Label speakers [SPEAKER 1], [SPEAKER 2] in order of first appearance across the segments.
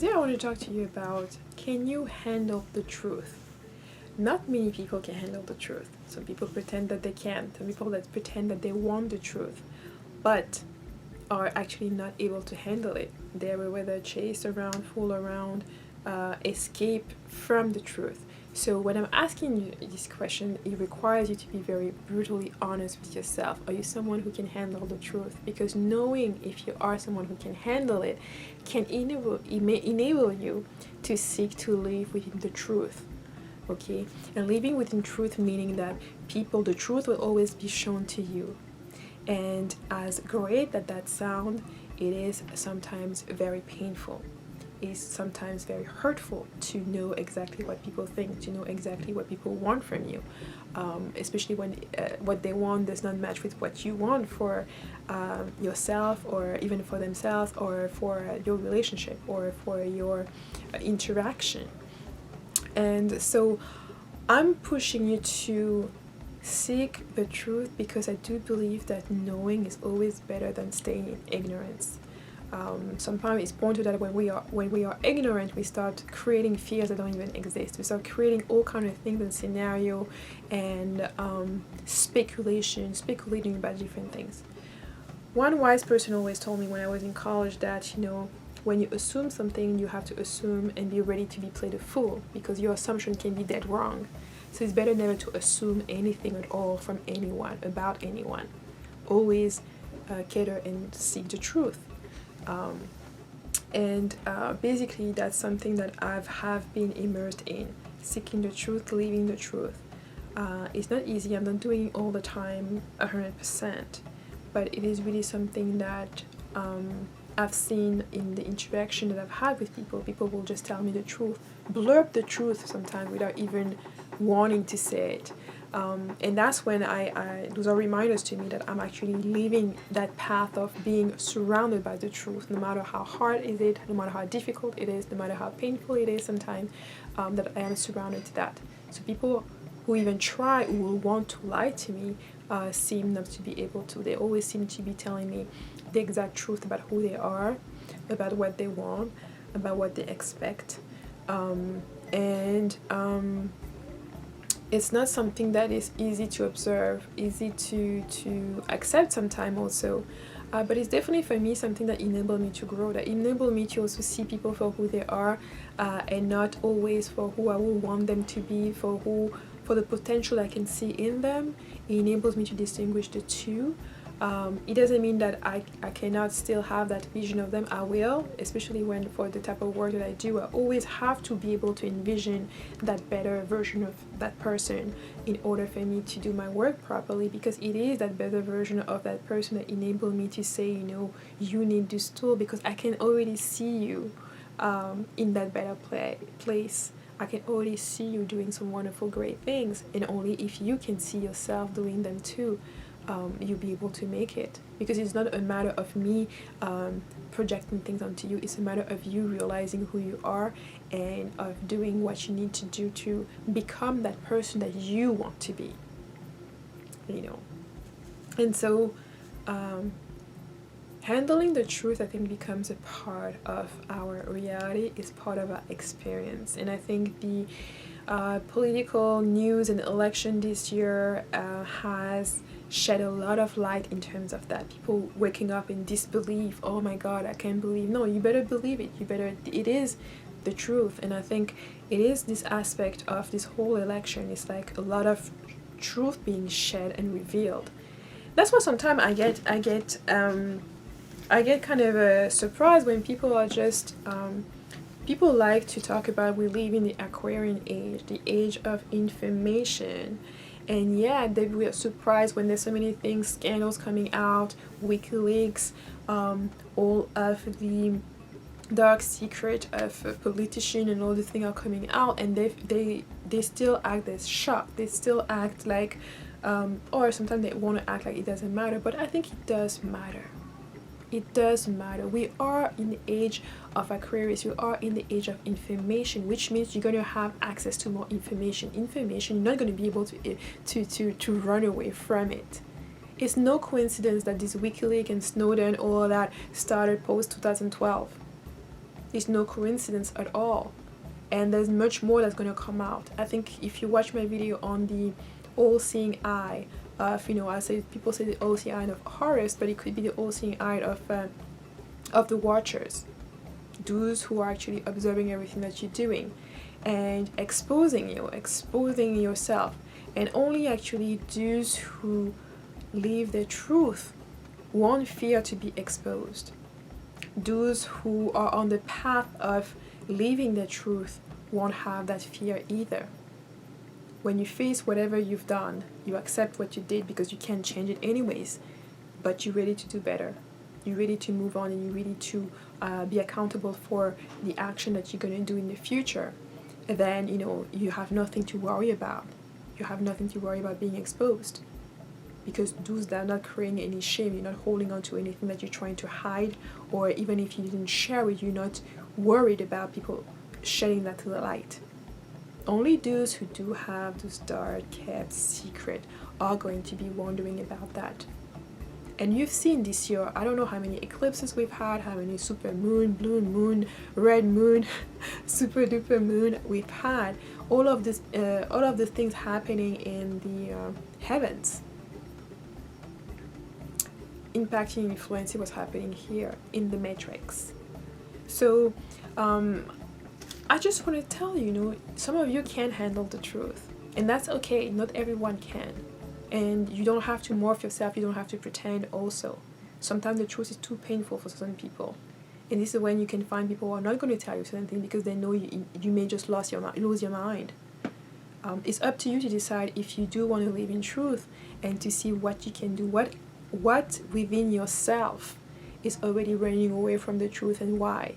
[SPEAKER 1] today I want to talk to you about, can you handle the truth? Not many people can handle the truth. Some people pretend that they can. Some people that pretend that they want the truth, but are actually not able to handle it. They will whether chase around, fool around, escape from the truth. So when I'm asking you this question, it requires you to be very brutally honest with yourself. Are you someone who can handle the truth? Because knowing if you are someone who can handle it can enable you to seek to live within the truth. Okay? And living within truth meaning that the truth will always be shown to you. And as great that sounds, it is sometimes very painful. Is sometimes very hurtful to know exactly what people think, to know exactly what people want from you, especially when what they want does not match with what you want for yourself, or even for themselves, or for your relationship, or for your interaction. And so I'm pushing you to seek the truth, because I do believe that knowing is always better than staying in ignorance. Sometimes it's pointed that when we are ignorant, we start creating fears that don't even exist. We start creating all kind of things and scenario and speculating about different things. One wise person always told me when I was in college that, when you assume something, you have to assume and be ready to be played a fool, because your assumption can be dead wrong. So it's better never to assume anything at all from anyone, about anyone. Always cater and seek the truth. Basically that's something that have been immersed in, seeking the truth, living the truth. It's not easy. I'm not doing it all the time 100%, but it is really something that I've seen in the interaction that I've had with people. People will just tell me the truth, blurb the truth sometimes without even wanting to say it. And that's when those are reminders to me that I'm actually living that path of being surrounded by the truth, no matter how hard it is, no matter how difficult it is, no matter how painful it is sometimes, that I am surrounded to that. So people who even try, who will want to lie to me, seem not to be able to. They always seem to be telling me the exact truth about who they are, about what they want, about what they expect. It's not something that is easy to observe, easy to accept sometimes also. But it's definitely for me something that enabled me to grow, that enabled me to also see people for who they are, and not always for who I would want them to be, for the potential I can see in them. It enables me to distinguish the two. It doesn't mean that I cannot still have that vision of them. I will, especially when for the type of work that I do, I always have to be able to envision that better version of that person in order for me to do my work properly, because it is that better version of that person that enables me to say, you need this tool, because I can already see you in that better place. I can already see you doing some wonderful, great things, and only if you can see yourself doing them too, you'll be able to make it. Because it's not a matter of me projecting things onto you, it's a matter of you realizing who you are and of doing what you need to do to become that person that you want to be, And so handling the truth, I think, becomes a part of our reality, is part of our experience. And I think the political news and election this year has shed a lot of light in terms of that. People waking up in disbelief. Oh my God, I can't believe. No, you better believe it. It is the truth. And I think it is this aspect of this whole election. It's like a lot of truth being shed and revealed. That's why sometimes I get kind of surprised when people are just people like to talk about we live in the Aquarian age, the age of information. And yeah, they were surprised when there's so many things, scandals coming out, WikiLeaks, all of the dark secret of politician and all the things are coming out, and they still act as shocked. They still act like, or sometimes they want to act like it doesn't matter. But I think it does matter. It does matter. We are in the age of Aquarius. We are in the age of information, which means you're going to have access to more information. You're not going to be able to run away from it. It's no coincidence that this WikiLeaks and Snowden, all of that, started post 2012. It's no coincidence at all. And there's much more that's going to come out. I think if you watch my video on the all-seeing eye of, I say, people say the all-seeing eye of Horus, but it could be the all-seeing eye of the watchers, those who are actually observing everything that you're doing and exposing yourself. And only actually those who live their truth won't fear to be exposed. Those who are on the path of living their truth won't have that fear either. When you face whatever you've done, you accept what you did because you can't change it anyways, but you're ready to do better. You're ready to move on, and you're ready to be accountable for the action that you're going to do in the future. And then, you have nothing to worry about. You have nothing to worry about being exposed. Because those that are not creating any shame, you're not holding on to anything that you're trying to hide, or even if you didn't share it, you're not worried about people shedding that to the light. Only those who do have those dark kept secret are going to be wondering about that. And you've seen this year, I don't know how many eclipses we've had, how many super moon, blue moon, red moon, super duper moon we've had. All of the things happening in the heavens, impacting and influencing what's happening here in the matrix. So I just want to tell you, some of you can't handle the truth, and that's okay. Not everyone can, and you don't have to morph yourself. You don't have to pretend also. Sometimes the truth is too painful for certain people, and this is when you can find people who are not going to tell you certain things because they know you may just lose your mind. It's up to you to decide if you do want to live in truth and to see what you can do, what within yourself is already running away from the truth, and why.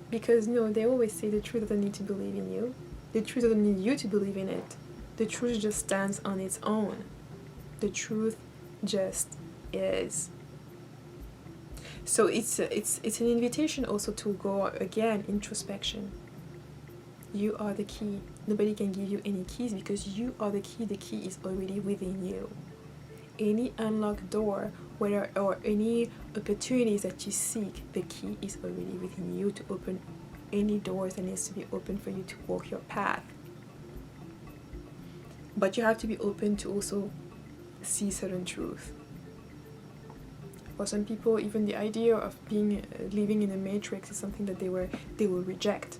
[SPEAKER 1] Because they always say the truth doesn't need to believe in you. The truth doesn't need you to believe in it. The truth just stands on its own. The truth just is. So it's an invitation also to go again introspection. You are the key. Nobody can give you any keys because you are the key. The key is already within you. Any unlocked door, or any opportunities that you seek, the key is already within you to open any doors that needs to be open for you to walk your path. But you have to be open to also see certain truth. For some people, even the idea of living in a matrix is something that they will reject.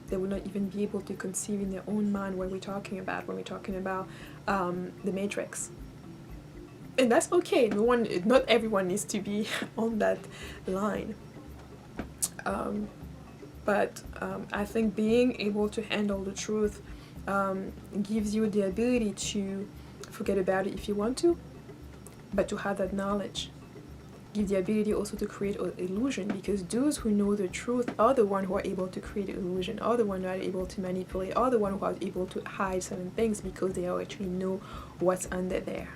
[SPEAKER 1] They will not even be able to conceive in their own mind what we're talking about when we're talking about the matrix. And that's okay. Not everyone needs to be on that line. But I think being able to handle the truth gives you the ability to forget about it if you want to, but to have that knowledge. Give the ability also to create an illusion, because those who know the truth are the ones who are able to create an illusion, are the ones who are able to manipulate, are the ones who are able to hide certain things because they actually know what's under there.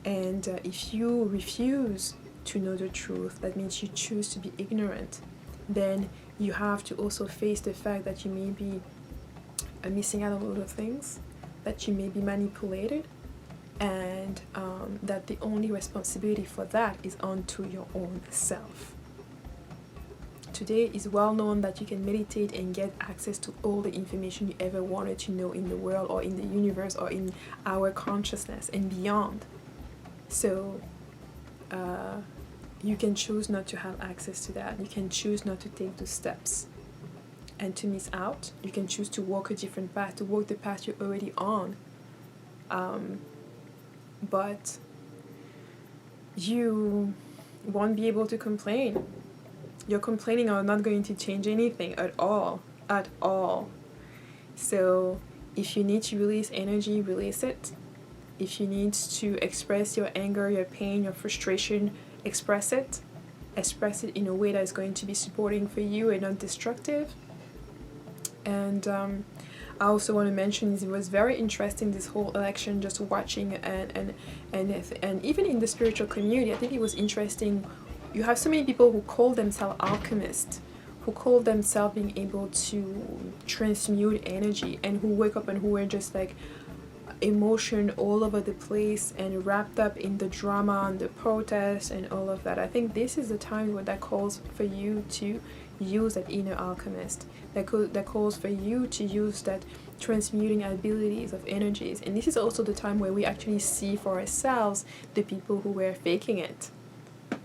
[SPEAKER 1] And if you refuse to know the truth, that means you choose to be ignorant, then you have to also face the fact that you may be missing out on a lot of things, that you may be manipulated, and that the only responsibility for that is onto your own self. Today is well known that you can meditate and get access to all the information you ever wanted to know in the world or in the universe or in our consciousness and beyond. So you can choose not to have access to that. You can choose not to take those steps and to miss out. You can choose to walk a different path, to walk the path you're already on. But you won't be able to complain. Your complaining are not going to change anything at all. So if you need to release energy, release it. If you need to express your anger, your pain, your frustration, express it. Express it in a way that is going to be supporting for you and not destructive. And I also want to mention it was very interesting, this whole election, just watching and even in the spiritual community. I think it was interesting. You have so many people who call themselves alchemists, who call themselves being able to transmute energy, and who wake up and who are just like emotion all over the place and wrapped up in the drama and the protest and all of that. I think this is the time where that calls for you to use that inner alchemist, that calls for you to use that transmuting abilities of energies. And this is also the time where we actually see for ourselves the people who were faking it,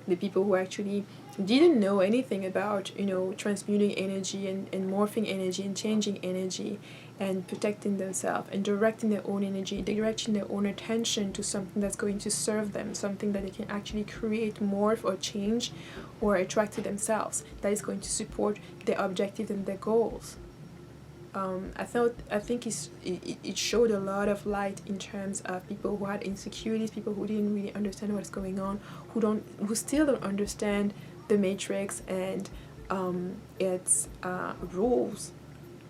[SPEAKER 1] the people who actually didn't know anything about, transmuting energy and morphing energy and changing energy and protecting themselves and directing their own energy, directing their own attention to something that's going to serve them, something that they can actually create, morph, or change, or attract to themselves, that is going to support their objectives and their goals. I think it showed a lot of light in terms of people who had insecurities, people who didn't really understand what's going on, who still don't understand the matrix and its rules.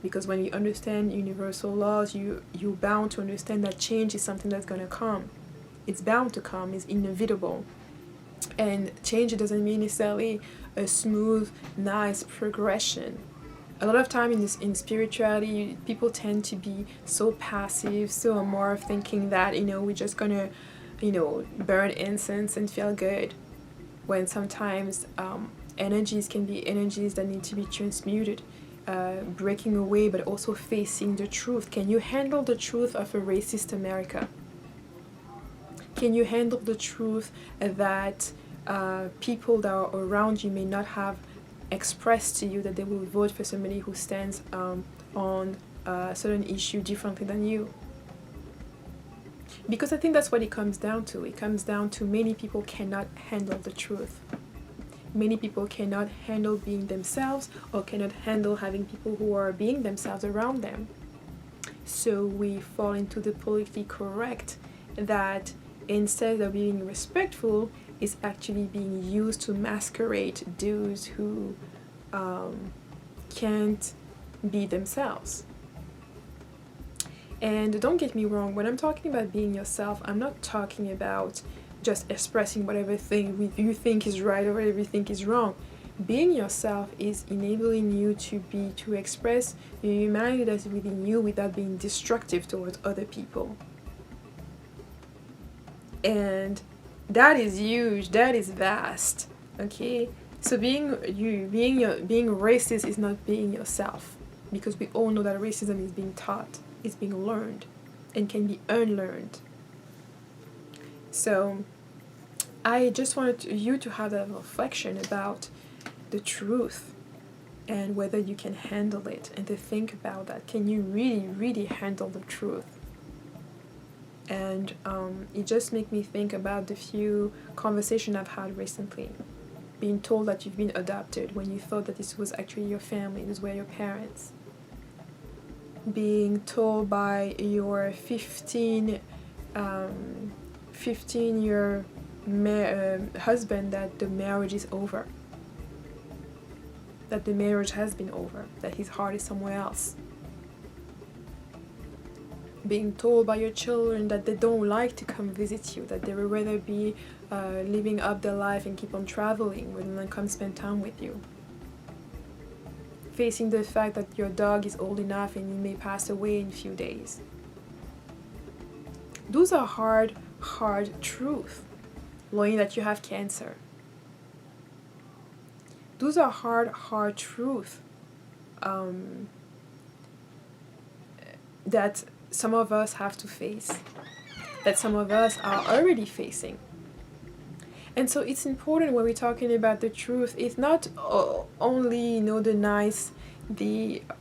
[SPEAKER 1] Because when you understand universal laws, you're bound to understand that change is something that's going to come. It's bound to come, it's inevitable. And change doesn't mean necessarily a smooth, nice progression. A lot of time in spirituality, people tend to be so passive, so amorph, thinking that, we're just gonna, burn incense and feel good. When sometimes energies can be energies that need to be transmuted, breaking away, but also facing the truth. Can you handle the truth of a racist America? Can you handle the truth that people that are around you may not have expressed to you that they will vote for somebody who stands on a certain issue differently than you? Because I think that's what it comes down to. It comes down to many people cannot handle the truth. Many people cannot handle being themselves, or cannot handle having people who are being themselves around them. So we fall into the politically correct that instead of being respectful, is actually being used to masquerade those who can't be themselves. And don't get me wrong, when I'm talking about being yourself, I'm not talking about just expressing whatever thing you think is right or whatever you think is wrong. Being yourself is enabling you to express the humanity that's within you without being destructive towards other people. And that is huge, that is vast, okay? So being racist is not being yourself, because we all know that racism is being taught, it's being learned, and can be unlearned. So I just wanted you to have a reflection about the truth and whether you can handle it, and to think about that. Can you really, really handle the truth? And it just made me think about the few conversations I've had recently. Being told that you've been adopted when you thought that this was actually your family, these were your parents. Being told by your 15-year husband that the marriage is over. That the marriage has been over. That his heart is somewhere else. Being told by your children that they don't like to come visit you, that they would rather be living up their life and keep on traveling rather than come spend time with you. Facing the fact that your dog is old enough and he may pass away in a few days. Those are hard truths. Learning that you have cancer. Those are hard truths that some of us have to face, that some of us are already facing. And so it's important when we're talking about the truth, it's not only, the nice,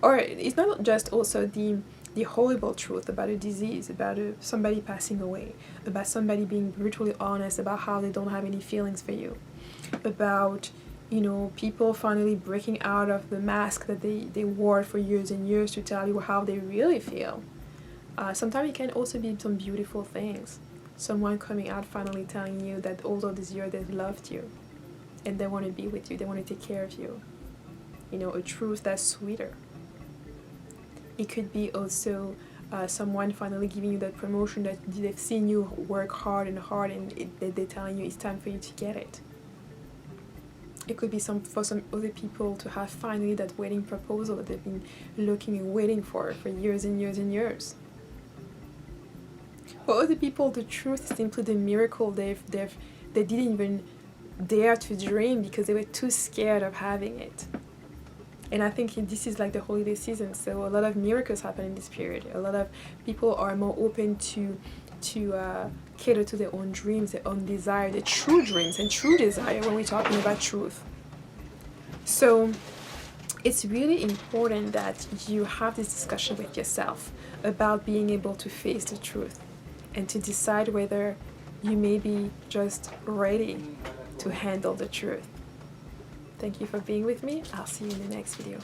[SPEAKER 1] or it's not just also the horrible truth about a disease, about somebody passing away, about somebody being brutally honest about how they don't have any feelings for you, about people finally breaking out of the mask that they wore for years and years to tell you how they really feel. Sometimes it can also be some beautiful things. Someone coming out finally telling you that although this year they've loved you and they want to be with you, they want to take care of you. A truth that's sweeter. It could be also someone finally giving you that promotion that they've seen you work hard and they're telling you it's time for you to get it. It could be for some other people to have finally that wedding proposal that they've been looking and waiting for years and years and years. For other people, the truth is simply the miracle they didn't even dare to dream because they were too scared of having it. And I think this is like the holiday season, so a lot of miracles happen in this period. A lot of people are more open to cater to their own dreams, their own desire, their true dreams and true desire when we're talking about truth. So it's really important that you have this discussion with yourself about being able to face the truth and to decide whether you may be just ready to handle the truth. Thank you for being with me. I'll see you in the next video.